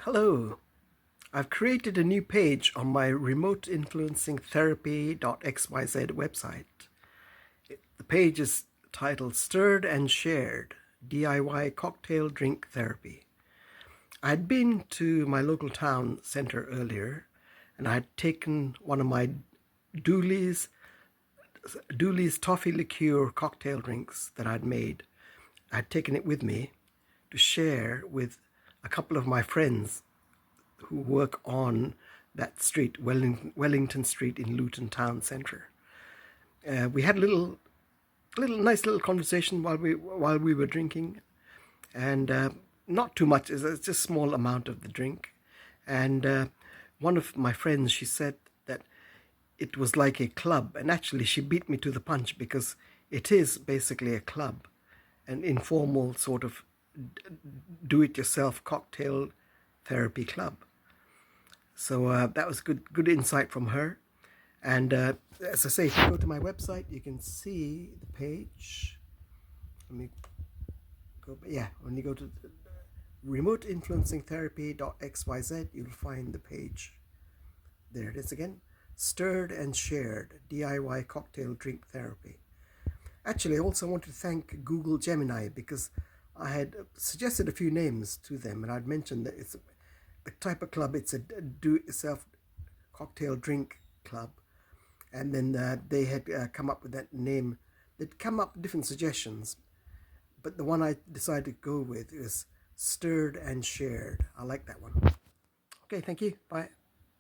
Hello, I've created a new page on my remote influencing therapy.xyz website. The page is titled Stirred and Shared DIY Cocktail Drink Therapy. I'd been to my local town centre earlier and I'd taken one of my Dooley's toffee liqueur cocktail drinks that I'd made. I'd taken it with me to share with a couple of my friends who work on that street, Wellington Street in Luton Town Centre. We had a nice little conversation while we were drinking, and not too much. It's just a small amount of the drink. And one of my friends, she said that it was like a club, and actually she beat me to the punch because it is basically a club, an informal sort of do-it-yourself cocktail therapy club. So that was good insight from her. And as I say, if you go to my website, you can see the page. Let me go. Yeah, when you go to remoteinfluencingtherapy.xyz, you'll find the page. There it is again. Stirred and Shared DIY Cocktail Drink Therapy. Actually, I also want to thank Google Gemini because I had suggested a few names to them, and I'd mentioned that it's the type of club, it's a do-it-yourself cocktail drink club. And then they had come up with that name. They'd come up with different suggestions, but the one I decided to go with is Stirred and Shared. I like that one. Okay, thank you. Bye.